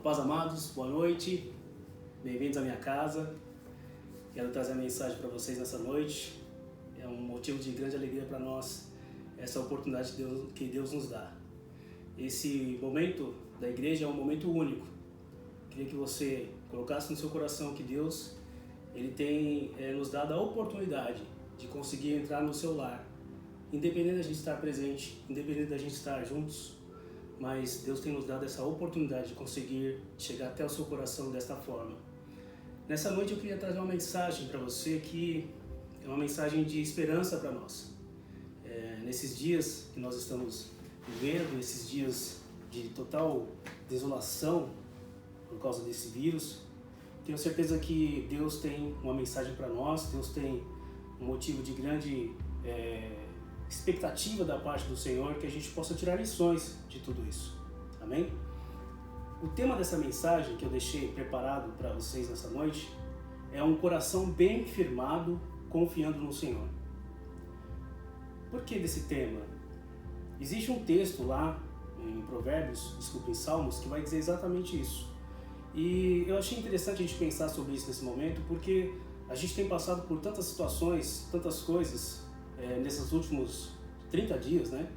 paz, amados, boa noite, bem-vindos à minha casa. Quero trazer a mensagem para vocês nessa noite. É um motivo de grande alegria para nós, essa oportunidade que Deus nos dá. Esse momento da igreja é um momento único. Queria que você colocasse no seu coração que Deus ele tem nos dado a oportunidade de conseguir entrar no seu lar, independente da gente estar presente, independente da gente estar juntos, mas Deus tem nos dado essa oportunidade de conseguir chegar até o seu coração desta forma. Nessa noite eu queria trazer uma mensagem para você que é uma mensagem de esperança para nós. Nesses dias que nós estamos vivendo, esses dias de total desolação por causa desse vírus, tenho certeza que Deus tem uma mensagem para nós, Deus tem um motivo de grande expectativa da parte do Senhor, que a gente possa tirar lições de tudo isso. Amém? O tema dessa mensagem que eu deixei preparado para vocês nessa noite é um coração bem firmado, confiando no Senhor. Por que desse tema? Existe um texto lá em Provérbios, em Salmos, que vai dizer exatamente isso. E eu achei interessante a gente pensar sobre isso nesse momento, porque a gente tem passado por tantas situações, tantas coisas nesses últimos 30 dias, né?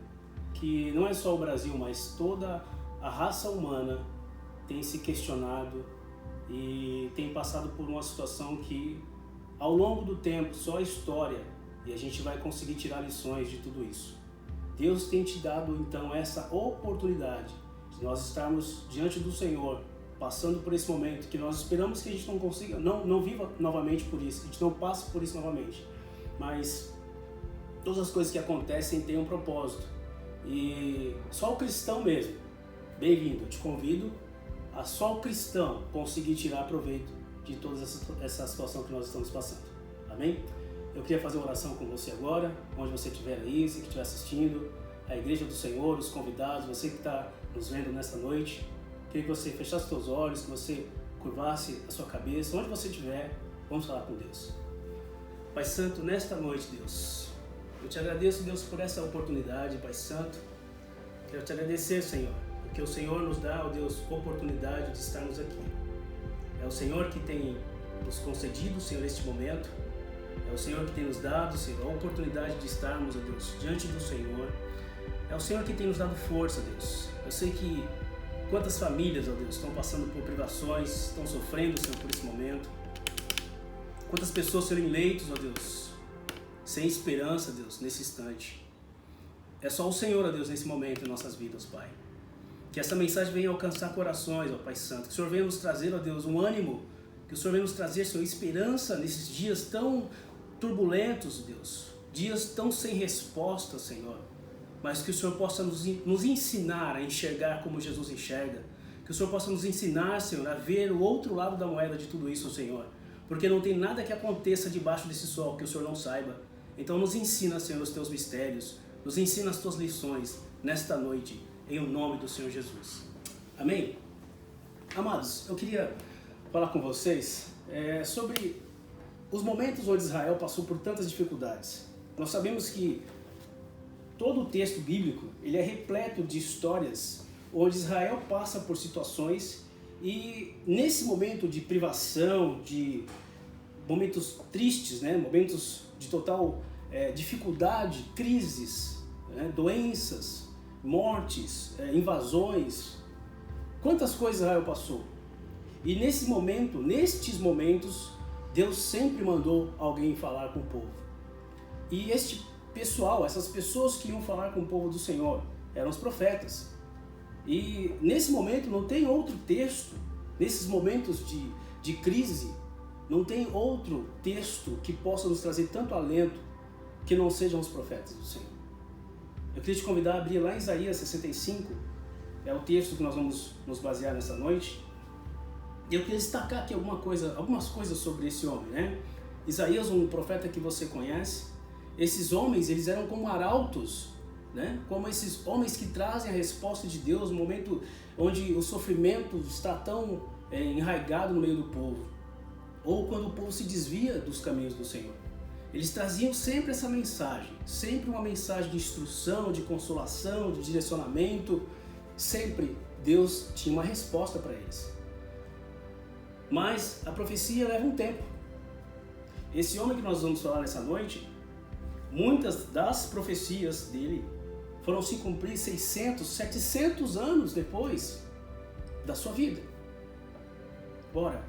Que não é só o Brasil, mas toda a raça humana tem se questionado e tem passado por uma situação que, ao longo do tempo, só a história e a gente vai conseguir tirar lições de tudo isso. Deus tem te dado, então, essa oportunidade de nós estarmos diante do Senhor, passando por esse momento que nós esperamos que a gente não consiga, não viva novamente por isso, que a gente não passe por isso novamente. Mas todas as coisas que acontecem têm um propósito. E só o cristão mesmo, bem-vindo, eu te convido a só o cristão conseguir tirar proveito de toda essa situação que nós estamos passando. Amém? Eu queria fazer uma oração com você agora, onde você estiver aí, você que estiver assistindo, a Igreja do Senhor, os convidados, você que está nos vendo nesta noite. Queria que você fechasse os seus olhos, que você curvasse a sua cabeça, onde você estiver, vamos falar com Deus. Pai Santo, nesta noite, Deus, eu te agradeço, Deus, por essa oportunidade, Pai Santo. Quero te agradecer, Senhor, porque o Senhor nos dá, ó Deus, oportunidade de estarmos aqui. É o Senhor que tem nos concedido, Senhor, este momento. É o Senhor que tem nos dado, Senhor, a oportunidade de estarmos, ó Deus, diante do Senhor. É o Senhor que tem nos dado força, Deus. Eu sei que quantas famílias, ó Deus, estão passando por privações, estão sofrendo, Senhor, por esse momento. Quantas pessoas serem leitos, ó Deus, sem esperança, Deus, nesse instante. É só o Senhor, ó Deus, nesse momento em nossas vidas, Pai. Que essa mensagem venha alcançar corações, ó Pai Santo. Que o Senhor venha nos trazer, ó Deus, um ânimo. Que o Senhor venha nos trazer, Senhor, esperança nesses dias tão turbulentos, Deus. Dias tão sem resposta, Senhor. Mas que o Senhor possa nos ensinar a enxergar como Jesus enxerga. Que o Senhor possa nos ensinar, Senhor, a ver o outro lado da moeda de tudo isso, Senhor. Porque não tem nada que aconteça debaixo desse sol que o Senhor não saiba. Então nos ensina, Senhor, os teus mistérios. Nos ensina as tuas lições nesta noite, em o nome do Senhor Jesus. Amém? Amados, eu queria falar com vocês sobre os momentos onde Israel passou por tantas dificuldades. Nós sabemos que todo o texto bíblico ele é repleto de histórias onde Israel passa por situações e nesse momento de privação, de momentos tristes, né? Momentos de total dificuldade, crises, né? Doenças, mortes, invasões, quantas coisas Israel passou. E nestes momentos, Deus sempre mandou alguém falar com o povo. E este pessoal, essas pessoas que iam falar com o povo do Senhor, eram os profetas. E nesse momento não tem outro texto, nesses momentos de crise, não tem outro texto que possa nos trazer tanto alento que não sejam os profetas do Senhor. Eu queria te convidar a abrir lá em Isaías 65, é o texto que nós vamos nos basear nessa noite. E eu queria destacar aqui algumas coisas sobre esse homem, né? Isaías, um profeta que você conhece. Esses homens, eles eram como arautos, né? Como esses homens que trazem a resposta de Deus no momento onde o sofrimento está tão enraizado no meio do povo. Ou quando o povo se desvia dos caminhos do Senhor. Eles traziam sempre essa mensagem, sempre uma mensagem de instrução, de consolação, de direcionamento. Sempre Deus tinha uma resposta para eles. Mas a profecia leva um tempo. Esse homem que nós vamos falar nessa noite, muitas das profecias dele foram se cumprir 600, 700 anos depois da sua vida. Ora,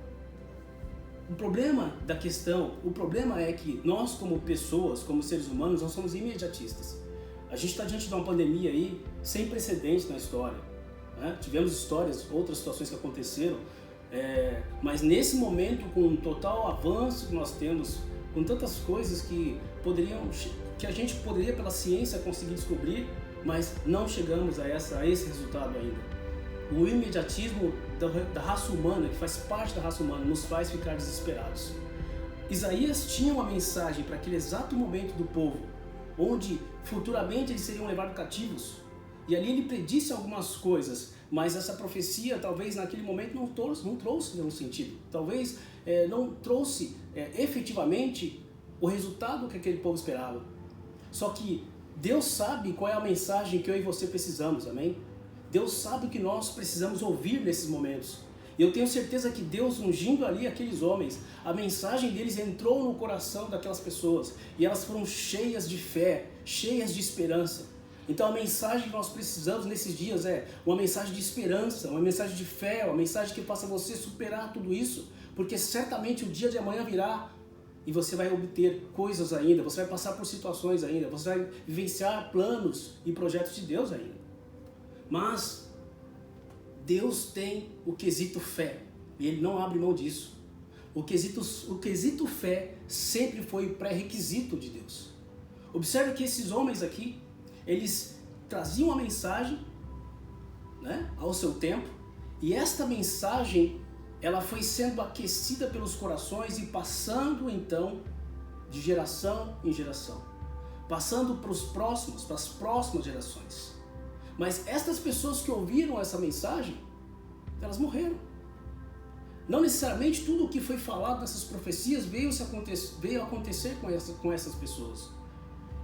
o problema da questão, o problema é que nós como pessoas, como seres humanos, nós somos imediatistas. A gente está diante de uma pandemia aí sem precedentes na história, né? Tivemos histórias, outras situações que aconteceram, mas nesse momento, com um total avanço que nós temos, com tantas coisas que a gente poderia pela ciência conseguir descobrir, mas não chegamos a esse resultado ainda. O imediatismo da raça humana, que faz parte da raça humana, nos faz ficar desesperados. Isaías tinha uma mensagem para aquele exato momento do povo, onde futuramente eles seriam levados cativos. E ali ele predisse algumas coisas, mas essa profecia talvez naquele momento não trouxe nenhum sentido. Talvez não trouxe efetivamente o resultado que aquele povo esperava. Só que Deus sabe qual é a mensagem que eu e você precisamos, amém? Deus sabe o que nós precisamos ouvir nesses momentos. E eu tenho certeza que Deus, ungindo ali aqueles homens, a mensagem deles entrou no coração daquelas pessoas e elas foram cheias de fé, cheias de esperança. Então a mensagem que nós precisamos nesses dias é uma mensagem de esperança, uma mensagem de fé, uma mensagem que faça você superar tudo isso, porque certamente o dia de amanhã virá e você vai obter coisas ainda, você vai passar por situações ainda, você vai vivenciar planos e projetos de Deus ainda. Mas Deus tem o quesito fé e Ele não abre mão disso. O quesito fé sempre foi o pré-requisito de Deus. Observe que esses homens aqui, eles traziam a mensagem, né, ao seu tempo, e esta mensagem ela foi sendo aquecida pelos corações e passando então de geração em geração, passando para as próximas gerações. Mas estas pessoas que ouviram essa mensagem, elas morreram. Não necessariamente tudo o que foi falado nessas profecias veio acontecer com essas pessoas.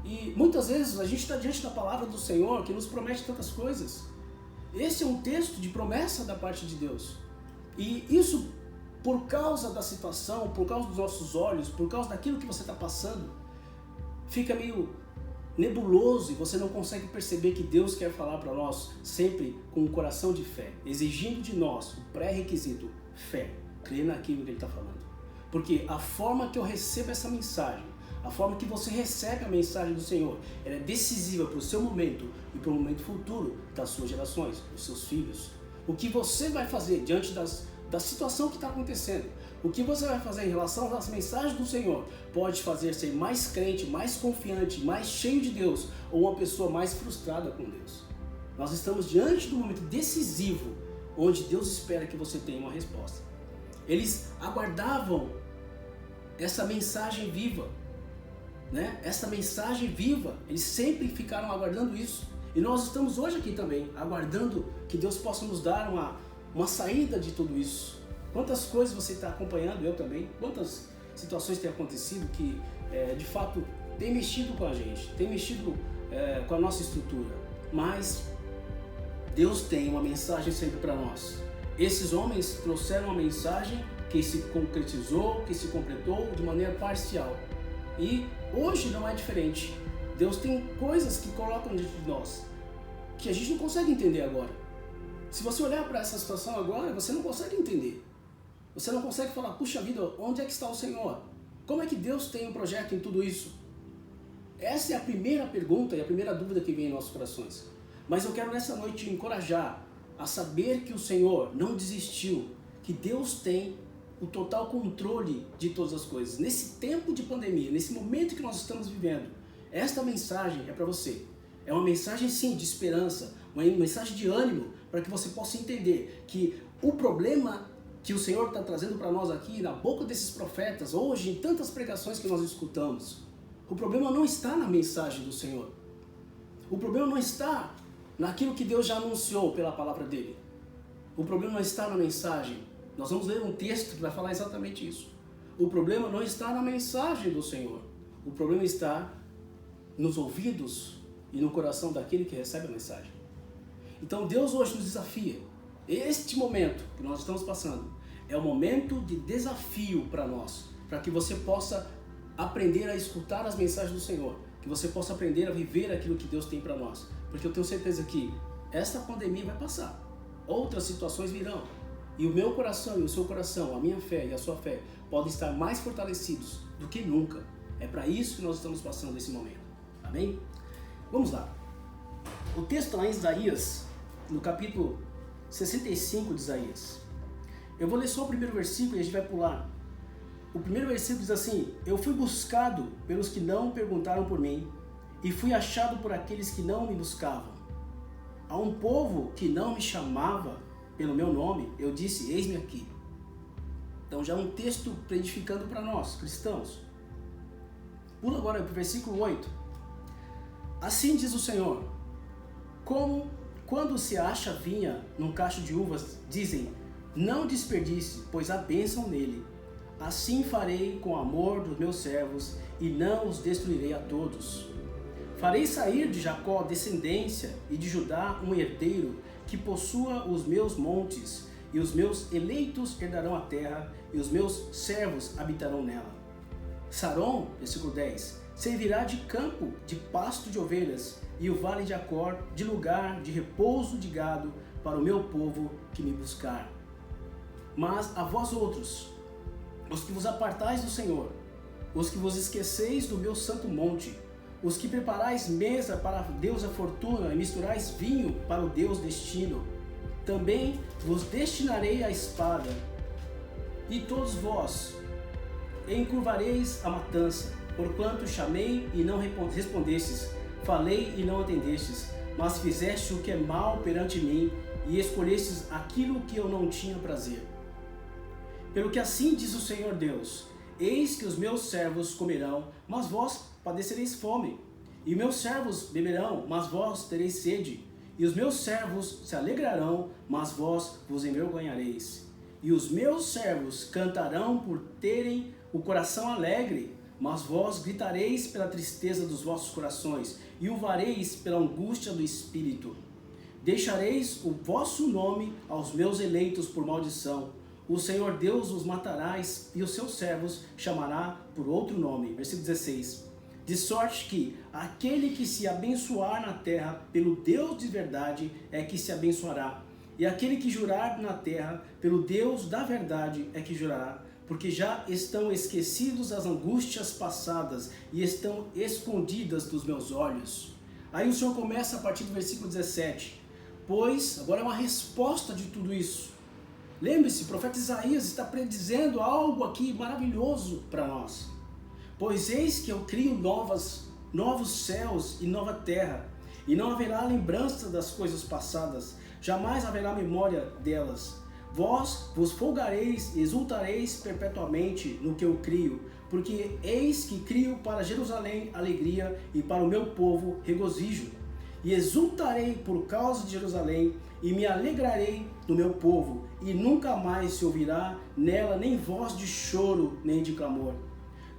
E muitas vezes a gente está diante da palavra do Senhor que nos promete tantas coisas. Esse é um texto de promessa da parte de Deus. E isso, por causa da situação, por causa dos nossos olhos, por causa daquilo que você está passando, fica meio nebuloso e você não consegue perceber que Deus quer falar para nós sempre com um coração de fé, exigindo de nós o pré-requisito, fé, crer naquilo que Ele está falando. Porque a forma que eu recebo essa mensagem, a forma que você recebe a mensagem do Senhor, ela é decisiva para o seu momento e para o momento futuro das suas gerações, dos seus filhos. O que você vai fazer diante da situação que está acontecendo, o que você vai fazer em relação às mensagens do Senhor, pode fazer ser mais crente, mais confiante, mais cheio de Deus, ou uma pessoa mais frustrada com Deus. Nós estamos diante do momento decisivo, onde Deus espera que você tenha uma resposta. Eles aguardavam essa mensagem viva, né? Essa mensagem viva, eles sempre ficaram aguardando isso. E nós estamos hoje aqui também, aguardando que Deus possa nos dar uma saída de tudo isso. Quantas coisas você está acompanhando, eu também, quantas situações têm acontecido que de fato tem mexido com a gente, tem mexido com a nossa estrutura. Mas Deus tem uma mensagem sempre para nós. Esses homens trouxeram uma mensagem que se concretizou, que se completou de maneira parcial. E hoje não é diferente. Deus tem coisas que colocam diante de nós, que a gente não consegue entender agora. Se você olhar para essa situação agora, você não consegue entender. Você não consegue falar, puxa vida, onde é que está o Senhor? Como é que Deus tem um projeto em tudo isso? Essa é a primeira pergunta e a primeira dúvida que vem em nossos corações. Mas eu quero nessa noite te encorajar a saber que o Senhor não desistiu, que Deus tem o total controle de todas as coisas. Nesse tempo de pandemia, nesse momento que nós estamos vivendo, esta mensagem é para você. É uma mensagem sim de esperança, uma mensagem de ânimo, para que você possa entender que o problema que o Senhor está trazendo para nós aqui, na boca desses profetas, hoje, em tantas pregações que nós escutamos, o problema não está na mensagem do Senhor. O problema não está naquilo que Deus já anunciou pela palavra dele. O problema não está na mensagem. Nós vamos ler um texto que vai falar exatamente isso. O problema não está na mensagem do Senhor. O problema está nos ouvidos e no coração daquele que recebe a mensagem. Então Deus hoje nos desafia. Este momento que nós estamos passando É um momento de desafio para nós, para que você possa aprender a escutar as mensagens do Senhor, que você possa aprender a viver aquilo que Deus tem para nós. Porque eu tenho certeza que esta pandemia vai passar, outras situações virão, e o meu coração e o seu coração, a minha fé e a sua fé, podem estar mais fortalecidos do que nunca. É para isso que nós estamos passando esse momento. Amém? Vamos lá. O texto lá em Isaías, no capítulo 65 de Isaías. Eu vou ler só o primeiro versículo e a gente vai pular. O primeiro versículo diz assim: Eu fui buscado pelos que não perguntaram por mim, e fui achado por aqueles que não me buscavam. A um povo que não me chamava pelo meu nome, eu disse, eis-me aqui. Então já é um texto edificando para nós, cristãos. Pula agora para o versículo 8. Assim diz o Senhor, quando se acha vinha num cacho de uvas, dizem, não desperdice, pois há bênção nele. Assim farei com o amor dos meus servos, e não os destruirei a todos. Farei sair de Jacó descendência, e de Judá um herdeiro, que possua os meus montes, e os meus eleitos herdarão a terra, e os meus servos habitarão nela. Saron, versículo 10, servirá de campo, de pasto de ovelhas, e o vale de Acor, de lugar de repouso de gado, para o meu povo que me buscar. Mas a vós outros, os que vos apartais do Senhor, os que vos esqueceis do meu santo monte, os que preparais mesa para a deusa fortuna e misturais vinho para o Deus destino, também vos destinarei a espada, e todos vós encurvareis a matança, porquanto chamei e não respondestes, falei e não atendestes, mas fizeste o que é mal perante mim, e escolhestes aquilo que eu não tinha prazer. Pelo que assim diz o Senhor Deus, eis que os meus servos comerão, mas vós padecereis fome, e meus servos beberão, mas vós tereis sede, e os meus servos se alegrarão, mas vós vos envergonhareis. E os meus servos cantarão por terem o coração alegre, mas vós gritareis pela tristeza dos vossos corações, e uivareis pela angústia do espírito. Deixareis o vosso nome aos meus eleitos por maldição. O Senhor Deus os matará, e os seus servos chamará por outro nome. Versículo 16. De sorte que aquele que se abençoar na terra pelo Deus de verdade é que se abençoará. E aquele que jurar na terra pelo Deus da verdade é que jurará. Porque já estão esquecidos as angústias passadas e estão escondidas dos meus olhos. Aí o Senhor começa a partir do versículo 17. Pois, agora é uma resposta de tudo isso. Lembre-se, o profeta Isaías está predizendo algo aqui maravilhoso para nós. Pois eis que eu crio novos céus e nova terra, e não haverá lembrança das coisas passadas, jamais haverá memória delas. Vós vos folgareis e exultareis perpetuamente no que eu crio, porque eis que crio para Jerusalém alegria e para o meu povo regozijo. E exultarei por causa de Jerusalém e me alegrarei no meu povo, e nunca mais se ouvirá nela nem voz de choro nem de clamor.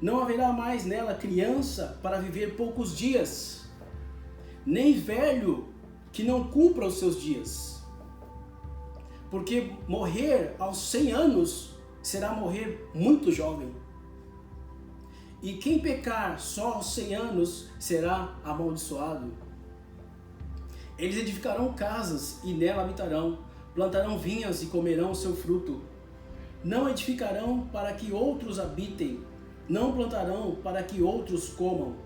Não haverá mais nela criança para viver poucos dias, nem velho que não cumpra os seus dias. Porque morrer aos 100 anos será morrer muito jovem. E quem pecar só aos 100 anos será amaldiçoado. Eles edificarão casas e nela habitarão, plantarão vinhas e comerão o seu fruto. Não edificarão para que outros habitem, não plantarão para que outros comam,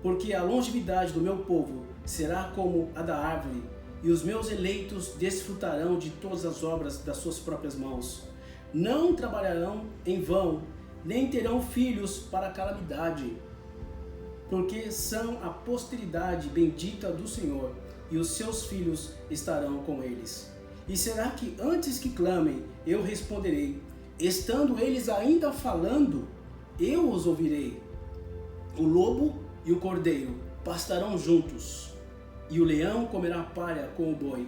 porque a longevidade do meu povo será como a da árvore, e os meus eleitos desfrutarão de todas as obras das suas próprias mãos. Não trabalharão em vão, nem terão filhos para a calamidade, porque são a posteridade bendita do Senhor, e os seus filhos estarão com eles. E será que antes que clamem, eu responderei? Estando eles ainda falando, eu os ouvirei. O lobo e o cordeiro pastarão juntos, e o leão comerá palha com o boi.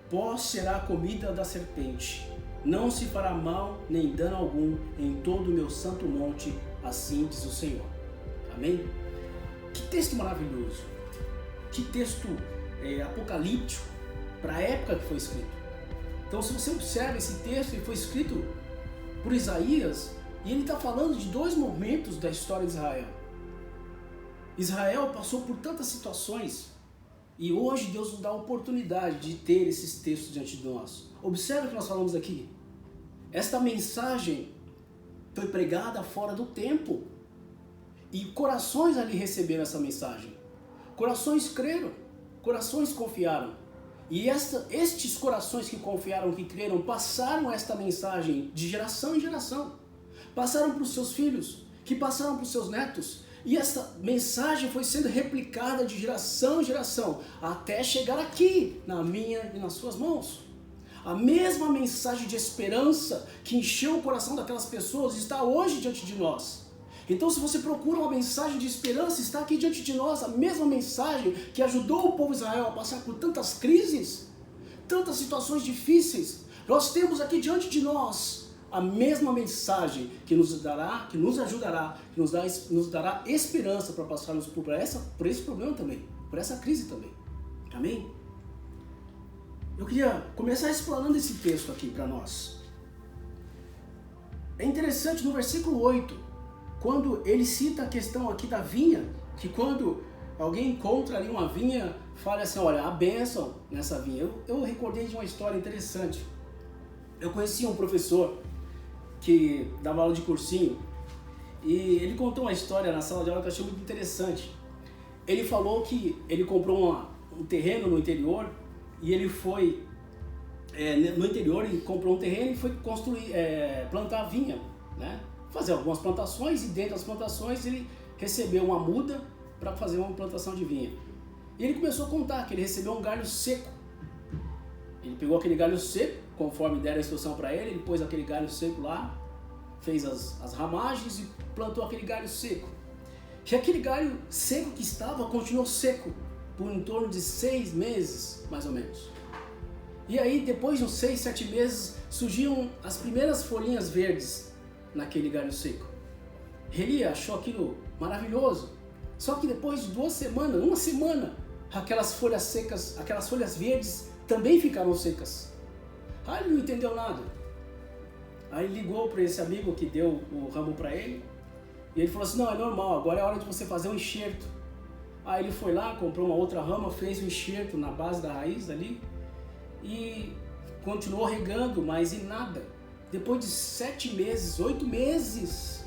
Pó será a comida da serpente. Não se fará mal nem dano algum em todo o meu santo monte, assim diz o Senhor. Amém? Que texto maravilhoso! Que texto apocalíptico para a época que foi escrito. Então, se você observa esse texto, ele foi escrito por Isaías, e ele está falando de dois momentos da história de Israel. Israel passou por tantas situações e hoje Deus nos dá a oportunidade de ter esses textos diante de nós. Observe o que nós falamos aqui. Esta mensagem foi pregada fora do tempo e corações ali receberam essa mensagem. Corações creram, corações confiaram. E estes corações que confiaram, que creram, passaram esta mensagem de geração em geração. Passaram para os seus filhos, que passaram para os seus netos. E essa mensagem foi sendo replicada de geração em geração, até chegar aqui, na minha e nas suas mãos. A mesma mensagem de esperança que encheu o coração daquelas pessoas está hoje diante de nós. Então, se você procura uma mensagem de esperança, está aqui diante de nós a mesma mensagem que ajudou o povo de Israel a passar por tantas crises, tantas situações difíceis. Nós temos aqui diante de nós a mesma mensagem que nos dará, que nos ajudará, que nos dará esperança para passarmos por esse problema também, por essa crise também. Amém? Eu queria começar explanando esse texto aqui para nós. É interessante no versículo 8, quando ele cita a questão aqui da vinha, que quando alguém encontra ali uma vinha, fala assim, olha, a bênção nessa vinha. Eu recordei de uma história interessante. Eu conheci um professor que dava aula de cursinho, e ele contou uma história na sala de aula que eu achei muito interessante. Ele falou que ele comprou um terreno no interior, e ele foi no interior e comprou um terreno e foi plantar vinha, né? Fazer algumas plantações, e dentro das plantações ele recebeu uma muda para fazer uma plantação de vinha. E ele começou a contar que ele recebeu um galho seco. Ele pegou aquele galho seco, conforme deram a instrução para ele, ele pôs aquele galho seco lá, fez as ramagens e plantou aquele galho seco. E aquele galho seco que estava continuou seco por em torno de 6 meses, mais ou menos. E aí, depois de uns 6, 7 meses, surgiam as primeiras folhinhas verdes naquele galho seco. Ele achou aquilo maravilhoso. Só que depois de 2 semanas, uma semana, aquelas folhas secas, aquelas folhas verdes também ficaram secas. Aí ele não entendeu nada. Aí ele ligou para esse amigo que deu o ramo para ele, e ele falou assim, não, é normal, agora é hora de você fazer um enxerto. Aí ele foi lá, comprou uma outra rama, fez um enxerto na base da raiz ali, e continuou regando, mas em nada. Depois de 7 meses, 8 meses,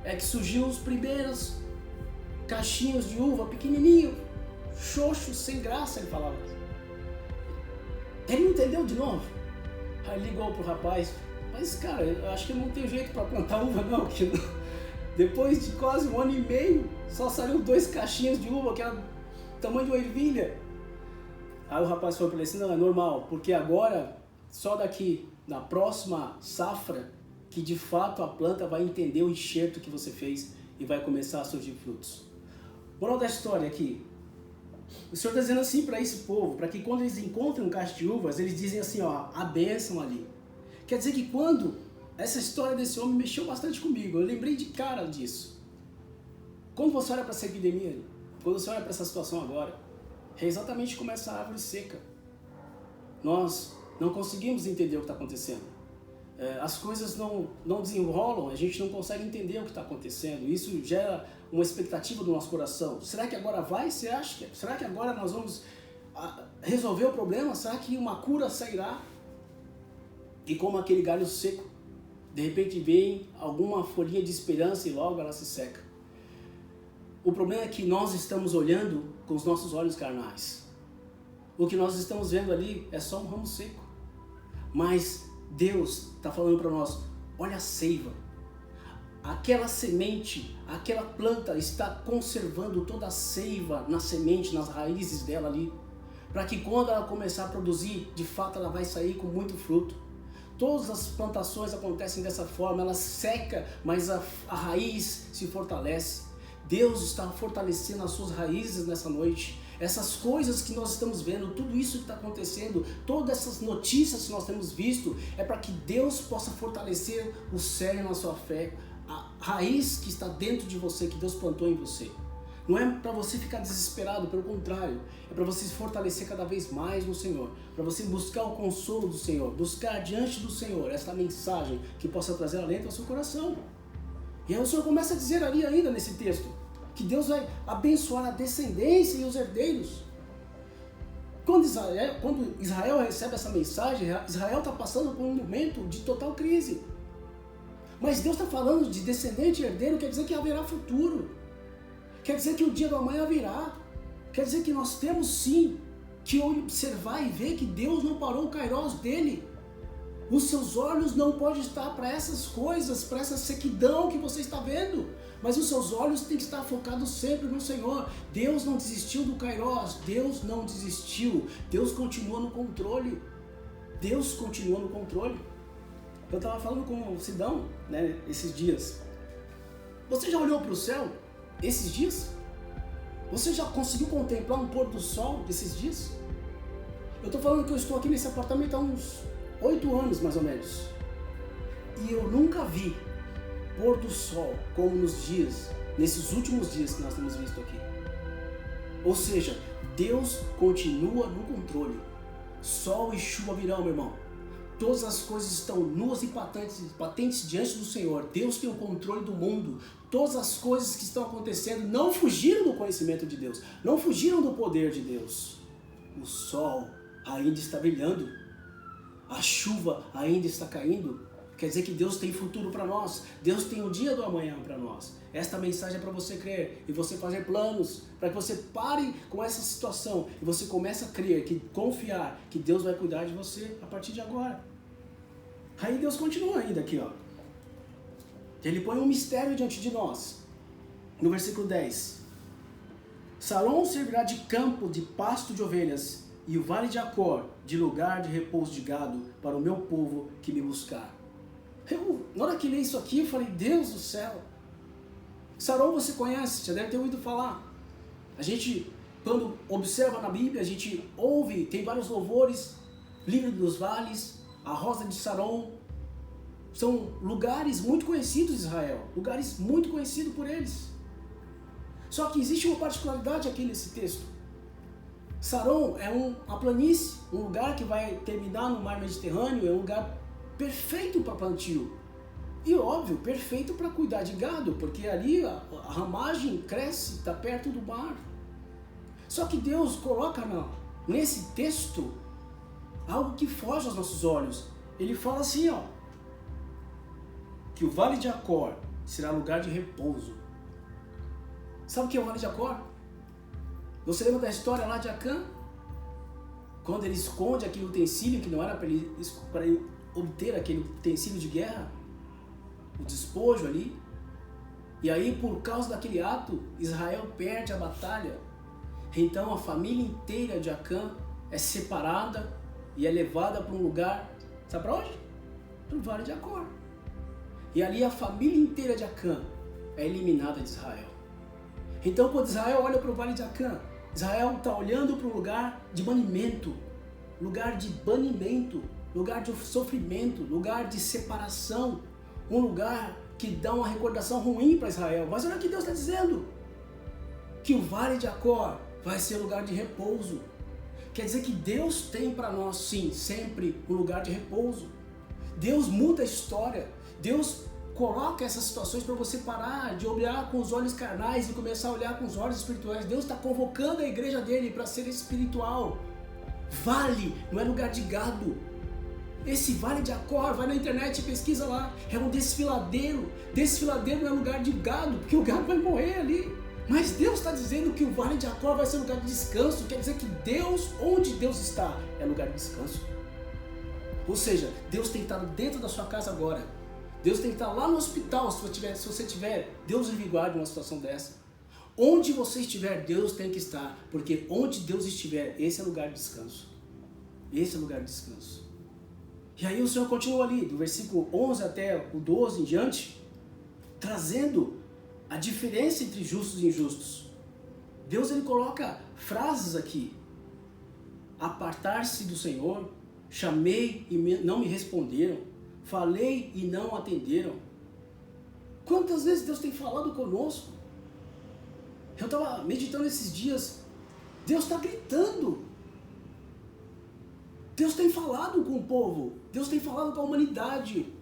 é que surgiu os primeiros cachinhos de uva, pequenininho, xoxo, sem graça, ele falava. Ele não entendeu de novo. Aí ligou pro rapaz, mas cara, eu acho que não tem jeito para plantar uva não, que não. Depois de quase 1 ano e meio, só saiu 2 cachinhos de uva, que era do tamanho de uma ervilha. Aí o rapaz falou para ele assim, não, é normal, porque agora, só daqui, na próxima safra, que de fato a planta vai entender o enxerto que você fez e vai começar a surgir frutos. Moral da história aqui, o Senhor está dizendo assim para esse povo, para que quando eles encontrem um cacho de uvas, eles dizem assim, ó, a bênção ali. Quer dizer que quando essa história desse homem mexeu bastante comigo, eu lembrei de cara disso. Quando você olha para essa epidemia, quando você olha para essa situação agora, é exatamente como essa árvore seca. Nós não conseguimos entender o que está acontecendo. As coisas não desenrolam, a gente não consegue entender o que está acontecendo. Isso gera uma expectativa do nosso coração. Será que agora vai? Você acha? Será que agora nós vamos resolver o problema? Será que uma cura sairá? E como aquele galho seco, de repente vem alguma folhinha de esperança e logo ela se seca. O problema é que nós estamos olhando com os nossos olhos carnais. O que nós estamos vendo ali é só um ramo seco. Mas Deus está falando para nós, olha a seiva. Aquela semente, aquela planta está conservando toda a seiva na semente, nas raízes dela ali. Para que quando ela começar a produzir, de fato ela vai sair com muito fruto. Todas as plantações acontecem dessa forma, ela seca, mas a raiz se fortalece. Deus está fortalecendo as suas raízes nessa noite. Essas coisas que nós estamos vendo, tudo isso que está acontecendo, todas essas notícias que nós temos visto, é para que Deus possa fortalecer o cerne na sua fé, a raiz que está dentro de você, que Deus plantou em você. Não é para você ficar desesperado, pelo contrário. É para você se fortalecer cada vez mais no Senhor. Para você buscar o consolo do Senhor. Buscar diante do Senhor esta mensagem que possa trazer alento ao seu coração. E aí o Senhor começa a dizer ali ainda nesse texto que Deus vai abençoar a descendência e os herdeiros. Quando Israel recebe essa mensagem, Israel está passando por um momento de total crise. Mas Deus está falando de descendente e herdeiro, quer dizer que haverá futuro. Quer dizer que o dia do amanhã virá. Quer dizer que nós temos sim que observar e ver que Deus não parou o kairós dele. Os seus olhos não podem estar para essas coisas, para essa sequidão que você está vendo. Mas os seus olhos têm que estar focados sempre no Senhor. Deus não desistiu do kairós. Deus não desistiu. Deus continua no controle. Deus continua no controle. Eu estava falando com o Sidão, né, esses dias. Você já olhou para o céu esses dias? Você já conseguiu contemplar um pôr do sol desses dias? Eu estou falando que eu estou aqui nesse apartamento há uns 8 anos, mais ou menos. E eu nunca vi pôr do sol como nesses últimos dias que nós temos visto aqui. Ou seja, Deus continua no controle. Sol e chuva virão, meu irmão. Todas as coisas estão nuas e patentes diante do Senhor. Deus tem o controle do mundo. Todas as coisas que estão acontecendo não fugiram do conhecimento de Deus. Não fugiram do poder de Deus. O sol ainda está brilhando. A chuva ainda está caindo. Quer dizer que Deus tem futuro para nós. Deus tem o dia do amanhã para nós. Esta mensagem é para você crer e você fazer planos, para que você pare com essa situação e você comece a crer, confiar que Deus vai cuidar de você a partir de agora. Aí Deus continua ainda aqui, ó. Ele põe um mistério diante de nós. No versículo 10. Saron servirá de campo de pasto de ovelhas e o vale de Acor de lugar de repouso de gado para o meu povo que me buscar. Na hora que li isso aqui, eu falei, Deus do céu. Saron você conhece, já deve ter ouvido falar. A gente, quando observa na Bíblia, a gente ouve, tem vários louvores, Livro dos Vales, a Rosa de Saron. São lugares muito conhecidos de Israel, lugares muito conhecidos por eles. Só que existe uma particularidade aqui nesse texto. Saron é uma planície, um lugar que vai terminar no mar Mediterrâneo, é um lugar perfeito para plantio. E óbvio, perfeito para cuidar de gado, porque ali a ramagem cresce, está perto do mar. Só que Deus coloca nesse texto algo que foge aos nossos olhos. Ele fala assim, ó, que o Vale de Acor será lugar de repouso. Sabe o que é o Vale de Acor? Você lembra da história lá de Acã? Quando ele esconde aquele utensílio que não era para ele obter aquele utensílio de guerra, o despojo ali. E aí, por causa daquele ato, Israel perde a batalha. Então a família inteira de Acã é separada e é levada para um lugar, sabe para onde? Para o Vale de Acor. E ali a família inteira de Acã é eliminada de Israel. Então quando Israel olha para o Vale de Acã, Israel está olhando para um lugar de banimento, lugar de sofrimento, lugar de separação, um lugar que dá uma recordação ruim para Israel. Mas olha o que Deus está dizendo, que o Vale de Acor vai ser lugar de repouso. Quer dizer que Deus tem para nós, sim, sempre um lugar de repouso. Deus muda a história. Deus coloca essas situações para você parar de olhar com os olhos carnais e começar a olhar com os olhos espirituais. Deus está convocando a igreja dele para ser espiritual. Vale não é lugar de gado. Esse Vale de Acor, vai na internet e pesquisa lá. É um desfiladeiro. Desfiladeiro não é lugar de gado, porque o gado vai morrer ali. Mas Deus está dizendo que o Vale de Acor vai ser lugar de descanso. Quer dizer que Deus, onde Deus está, é lugar de descanso. Ou seja, Deus tem que estar dentro da sua casa agora. Deus tem que estar lá no hospital, se você tiver, Deus lhe guarde uma situação dessa. Onde você estiver, Deus tem que estar, porque onde Deus estiver, esse é lugar de descanso. Esse é lugar de descanso. E aí o Senhor continua ali, do versículo 11 até o 12 em diante, trazendo a diferença entre justos e injustos. Deus ele coloca frases aqui. Apartar-se do Senhor, chamei e não me responderam. Falei e não atenderam. Quantas vezes Deus tem falado conosco? Eu estava meditando esses dias, Deus está gritando. Deus tem falado com o povo, Deus tem falado com a humanidade,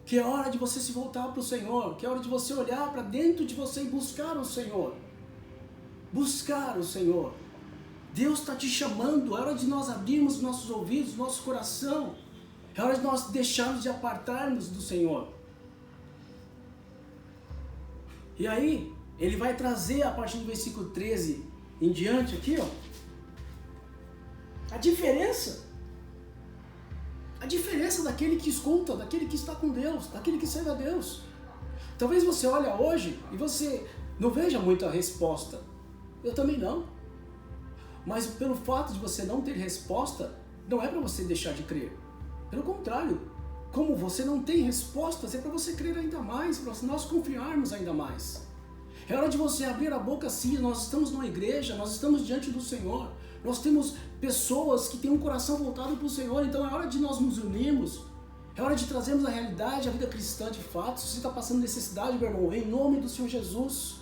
que é hora de você se voltar para o Senhor, que é hora de você olhar para dentro de você e buscar o Senhor. Buscar o Senhor. Deus está te chamando, é hora de nós abrirmos nossos ouvidos, nosso coração, é hora de nós deixarmos de apartar-nos do Senhor. E aí, ele vai trazer a partir do versículo 13 em diante aqui, ó, a diferença daquele que escuta, daquele que está com Deus, daquele que serve a Deus. Talvez você olhe hoje e você não veja muito a resposta. Eu também não. Mas pelo fato de você não ter resposta, não é para você deixar de crer. Pelo contrário, como você não tem respostas, é para você crer ainda mais, para nós confiarmos ainda mais. É hora de você abrir a boca sim, nós estamos numa igreja, nós estamos diante do Senhor. Nós temos pessoas que têm um coração voltado para o Senhor, então é hora de nós nos unirmos, é hora de trazermos a realidade, a vida cristã de fato. Se você está passando necessidade, meu irmão, em nome do Senhor Jesus,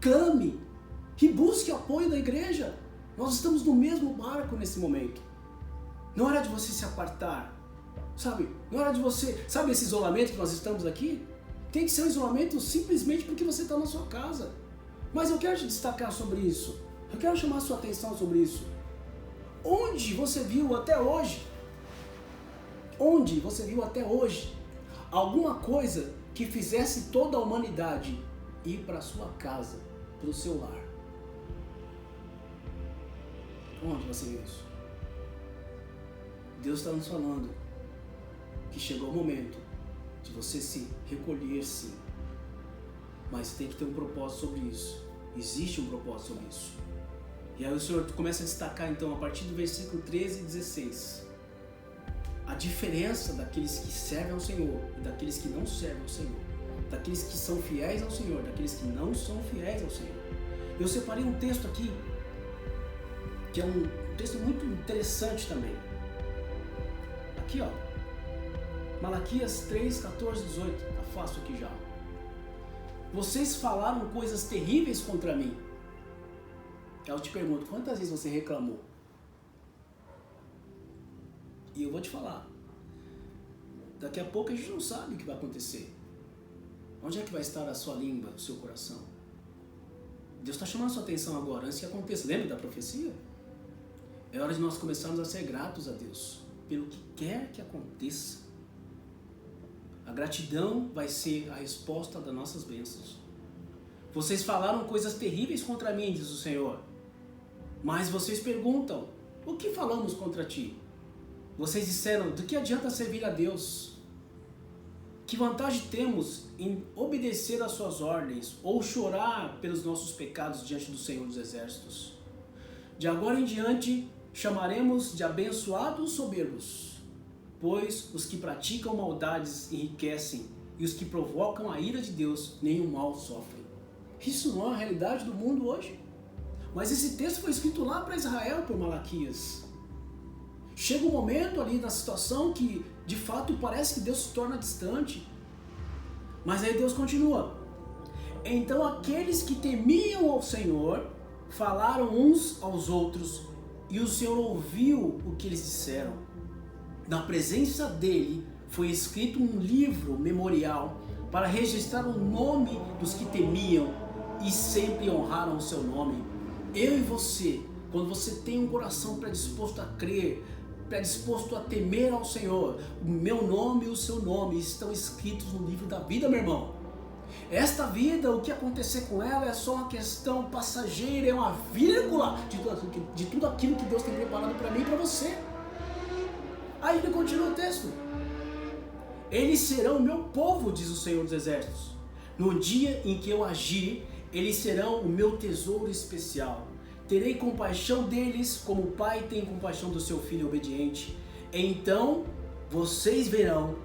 clame e busque apoio da igreja. Nós estamos no mesmo barco nesse momento. Não é hora de você se apartar, sabe? Não é hora de você, sabe esse isolamento que nós estamos aqui? Tem que ser um isolamento simplesmente porque você está na sua casa. Mas eu quero te destacar sobre isso. Eu quero chamar a sua atenção sobre isso. Onde você viu até hoje alguma coisa que fizesse toda a humanidade ir para a sua casa, para o seu lar? Onde você viu isso? Deus está nos falando que chegou o momento de você se recolher, sim. Mas tem que ter um propósito sobre isso. Existe um propósito sobre isso. E aí o Senhor começa a destacar então a partir do versículo 13 e 16 a diferença daqueles que servem ao Senhor e daqueles que não servem ao Senhor, daqueles que são fiéis ao Senhor, daqueles que não são fiéis ao Senhor. Eu separei um texto aqui que é um texto muito interessante também. Aqui ó, Malaquias 3, 14, 18, tá fácil aqui já. Vocês falaram coisas terríveis contra mim. Eu te pergunto, quantas vezes você reclamou? E eu vou te falar. Daqui a pouco a gente não sabe o que vai acontecer. Onde é que vai estar a sua língua, o seu coração? Deus está chamando a sua atenção agora, antes que aconteça. Lembra da profecia? É hora de nós começarmos a ser gratos a Deus, pelo que quer que aconteça. A gratidão vai ser a resposta das nossas bênçãos. Vocês falaram coisas terríveis contra mim, diz o Senhor. Mas vocês perguntam, o que falamos contra ti? Vocês disseram, do que adianta servir a Deus? Que vantagem temos em obedecer às suas ordens ou chorar pelos nossos pecados diante do Senhor dos Exércitos? De agora em diante, chamaremos de abençoados soberbos, pois os que praticam maldades enriquecem e os que provocam a ira de Deus nenhum mal sofrem. Isso não é a realidade do mundo hoje. Mas esse texto foi escrito lá para Israel por Malaquias. Chega um momento ali na situação que de fato parece que Deus se torna distante. Mas aí Deus continua. Então aqueles que temiam ao Senhor falaram uns aos outros e o Senhor ouviu o que eles disseram. Na presença dele foi escrito um livro memorial para registrar o nome dos que temiam e sempre honraram o seu nome. Eu e você, quando você tem um coração predisposto a crer, predisposto a temer ao Senhor, o meu nome e o seu nome estão escritos no livro da vida, meu irmão. Esta vida, o que acontecer com ela é só uma questão passageira, é uma vírgula de tudo aquilo que Deus tem preparado para mim e para você. Aí ele continua o texto. Eles serão o meu povo, diz o Senhor dos Exércitos. No dia em que eu agir, eles serão o meu tesouro especial. Terei compaixão deles como o pai tem compaixão do seu filho obediente. Então vocês verão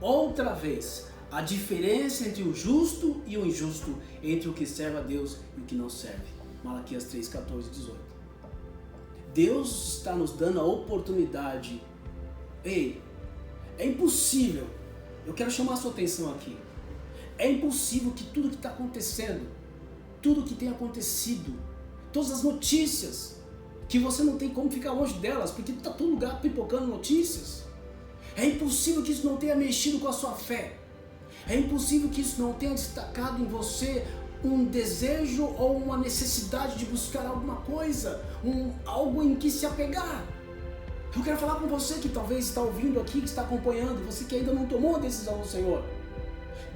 outra vez a diferença entre o justo e o injusto, entre o que serve a Deus e o que não serve. Malaquias 3, 14 e 18. Deus está nos dando a oportunidade. Ei, é impossível. Eu quero chamar a sua atenção aqui. É impossível que tudo que está acontecendo, tudo que tem acontecido, todas as notícias, que você não tem como ficar longe delas, porque está todo lugar pipocando notícias. É impossível que isso não tenha mexido com a sua fé. É impossível que isso não tenha destacado em você um desejo ou uma necessidade de buscar alguma coisa, algo em que se apegar. Eu quero falar com você que talvez está ouvindo aqui, que está acompanhando, você que ainda não tomou a decisão do Senhor.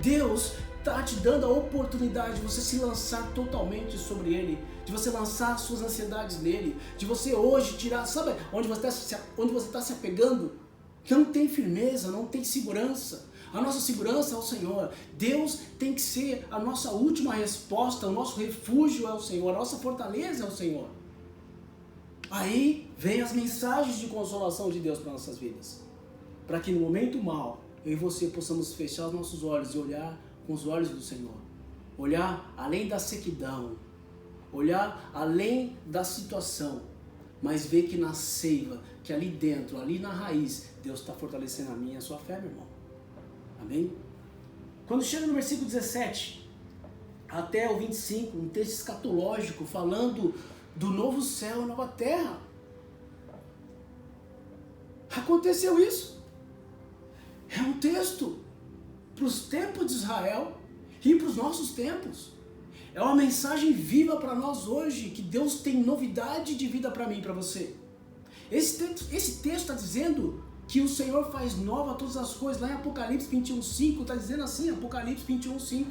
Deus está te dando a oportunidade de você se lançar totalmente sobre Ele, de você lançar suas ansiedades nele, de você hoje tirar, sabe onde você está se apegando? Não tem firmeza, não tem segurança. A nossa segurança é o Senhor. Deus tem que ser a nossa última resposta, o nosso refúgio é o Senhor, a nossa fortaleza é o Senhor. Aí vem as mensagens de consolação de Deus para nossas vidas, para que no momento mau, eu e você possamos fechar os nossos olhos e olhar com os olhos do Senhor, olhar além da sequidão, olhar além da situação, mas ver que na seiva, que ali dentro, ali na raiz, Deus está fortalecendo a minha e a sua fé, meu irmão. Amém? Quando chega no versículo 17 até o 25, um texto escatológico falando do novo céu e nova terra. Aconteceu isso. É um texto para os tempos de Israel e para os nossos tempos. É uma mensagem viva para nós hoje, que Deus tem novidade de vida para mim e para você. Esse texto está dizendo que o Senhor faz nova todas as coisas. Lá em Apocalipse 21:5 está dizendo assim, Apocalipse 21:5.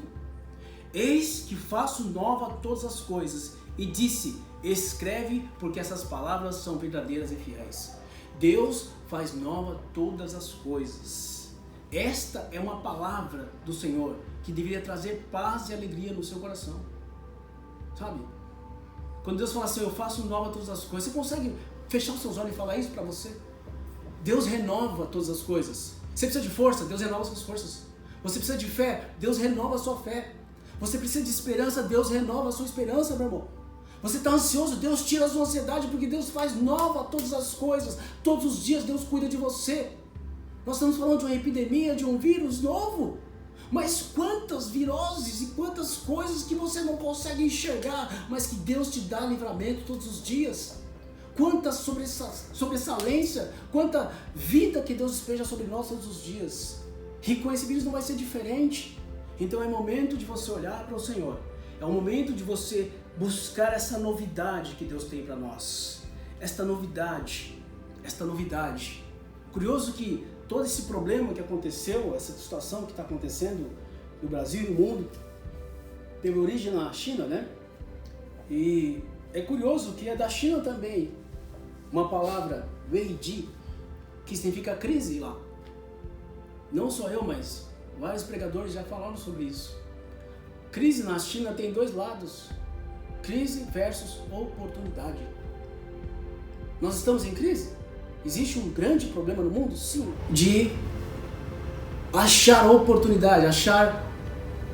Eis que faço nova todas as coisas. E disse, escreve, porque essas palavras são verdadeiras e fiéis. Deus faz nova todas as coisas. Esta é uma palavra do Senhor que deveria trazer paz e alegria no seu coração. Sabe? Quando Deus fala assim, eu faço nova todas as coisas, você consegue fechar os seus olhos e falar isso para você? Deus renova todas as coisas. Você precisa de força, Deus renova suas forças. Você precisa de fé, Deus renova a sua fé. Você precisa de esperança, Deus renova a sua esperança, meu irmão. Você está ansioso, Deus tira a sua ansiedade, porque Deus faz nova todas as coisas. Todos os dias Deus cuida de você. Nós estamos falando de uma epidemia, de um vírus novo. Mas quantas viroses e quantas coisas que você não consegue enxergar, mas que Deus te dá livramento todos os dias. Quanta sobressalência, quanta vida que Deus despeja sobre nós todos os dias. E com esse vírus não vai ser diferente. Então é momento de você olhar para o Senhor. É o momento de você buscar essa novidade que Deus tem para nós. Esta novidade. Curioso que todo esse problema que aconteceu, essa situação que está acontecendo no Brasil e no mundo, teve origem na China, né? E é curioso que é da China também uma palavra, Weiji, que significa crise lá. Não só eu, mas vários pregadores já falaram sobre isso. Crise na China tem dois lados. Crise versus oportunidade. Nós estamos em crise? Existe um grande problema no mundo? Sim. De achar oportunidade, achar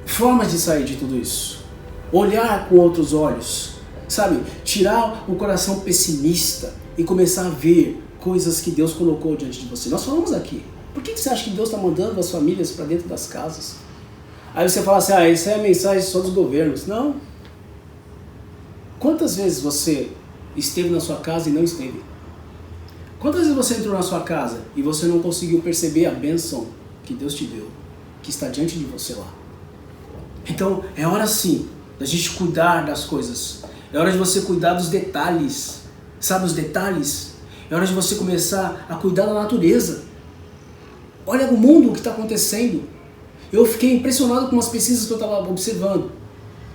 formas de sair de tudo isso. Olhar com outros olhos. Sabe? Tirar o coração pessimista e começar a ver coisas que Deus colocou diante de você. Nós falamos aqui. Por que você acha que Deus está mandando as famílias para dentro das casas? Aí você fala assim, isso é a mensagem só dos governos. Não. Quantas vezes você esteve na sua casa e não esteve? Quantas vezes você entrou na sua casa e você não conseguiu perceber a bênção que Deus te deu, que está diante de você lá? Então, é hora sim da gente cuidar das coisas. É hora de você cuidar dos detalhes. Sabe os detalhes? É hora de você começar a cuidar da natureza. Olha o mundo, o que está acontecendo. Eu fiquei impressionado com umas pesquisas que eu estava observando.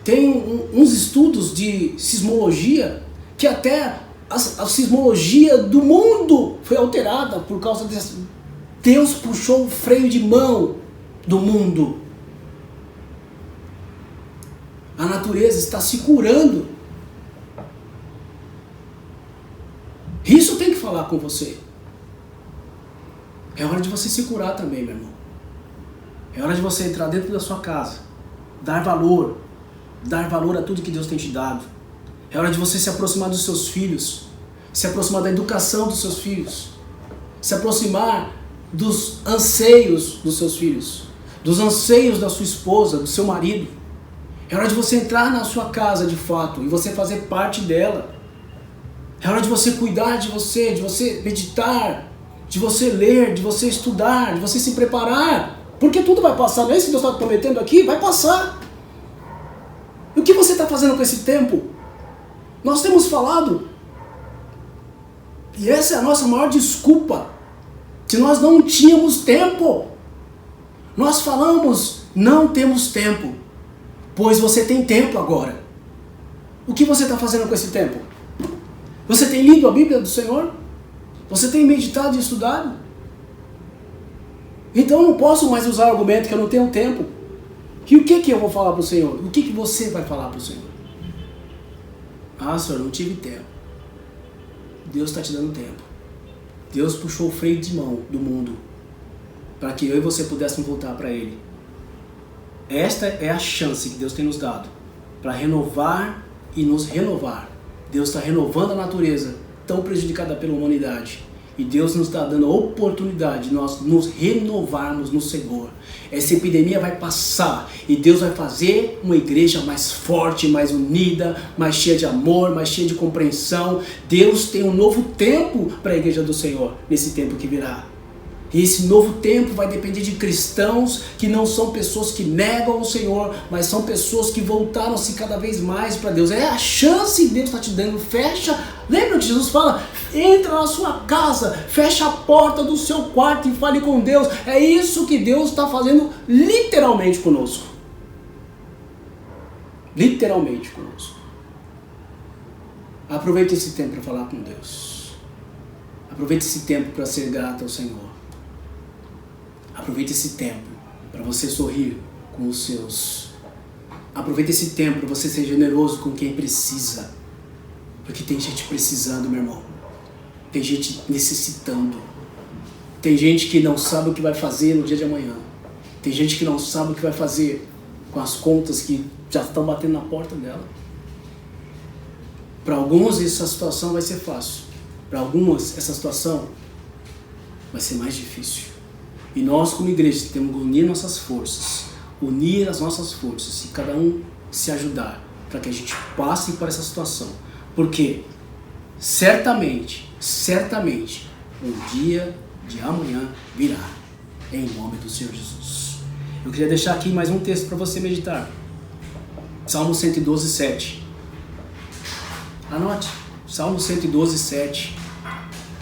Tem uns estudos de sismologia que até a sismologia do mundo foi alterada por causa dessa. Deus puxou o freio de mão do mundo. A natureza está se curando. Isso tem que falar com você. É hora de você se curar também, meu irmão. É hora de você entrar dentro da sua casa, dar valor a tudo que Deus tem te dado. É hora de você se aproximar dos seus filhos, se aproximar da educação dos seus filhos, se aproximar dos anseios dos seus filhos, dos anseios da sua esposa, do seu marido. É hora de você entrar na sua casa de fato e você fazer parte dela. É hora de você cuidar de você meditar, de você ler, de você estudar, de você se preparar. Porque tudo vai passar, não é isso que Deus está prometendo aqui? Vai passar. E o que você está fazendo com esse tempo? Nós temos falado, e essa é a nossa maior desculpa, que nós não tínhamos tempo. Nós falamos, não temos tempo, pois você tem tempo agora. O que você está fazendo com esse tempo? Você tem lido a Bíblia do Senhor? Você tem meditado e estudado? Então eu não posso mais usar o argumento que eu não tenho tempo. E o que eu vou falar para o Senhor? O que você vai falar para o Senhor? Ah, Senhor, não tive tempo. Deus está te dando tempo. Deus puxou o freio de mão do mundo para que eu e você pudéssemos voltar para Ele. Esta é a chance que Deus tem nos dado para renovar e nos renovar. Deus está renovando a natureza tão prejudicada pela humanidade. E Deus nos está dando a oportunidade de nós nos renovarmos no Senhor. Essa epidemia vai passar e Deus vai fazer uma igreja mais forte, mais unida, mais cheia de amor, mais cheia de compreensão. Deus tem um novo tempo para a igreja do Senhor nesse tempo que virá. E esse novo tempo vai depender de cristãos que não são pessoas que negam o Senhor, mas são pessoas que voltaram-se cada vez mais para Deus. É a chance que Deus está te dando. Fecha. Lembra que Jesus fala? Entra na sua casa, fecha a porta do seu quarto e fale com Deus. É isso que Deus está fazendo literalmente conosco. Literalmente conosco. Aproveite esse tempo para falar com Deus. Aproveite esse tempo para ser grato ao Senhor. Aproveite esse tempo para você sorrir com os seus. Aproveite esse tempo para você ser generoso com quem precisa. Porque tem gente precisando, meu irmão. Tem gente necessitando. Tem gente que não sabe o que vai fazer no dia de amanhã. Tem gente que não sabe o que vai fazer com as contas que já estão batendo na porta dela. Para alguns essa situação vai ser fácil. Para algumas essa situação vai ser mais difícil. E nós como igreja temos que unir nossas forças. Unir as nossas forças e cada um se ajudar para que a gente passe por essa situação. Porque certamente, o dia de amanhã virá, em nome do Senhor Jesus. Eu queria deixar aqui mais um texto para você meditar. Salmo 112, 7. Anote, Salmo 112, 7.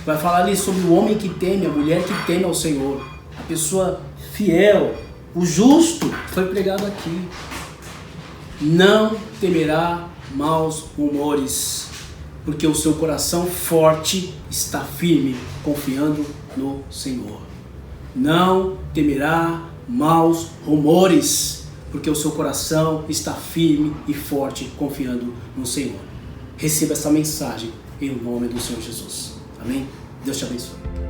Vai falar ali sobre o homem que teme, a mulher que teme ao Senhor, a pessoa fiel, o justo, foi pregado aqui. Não temerá maus rumores, porque o seu coração forte está firme, confiando no Senhor. Não temerá maus rumores, porque o seu coração está firme e forte, confiando no Senhor. Receba essa mensagem em nome do Senhor Jesus. Amém? Deus te abençoe.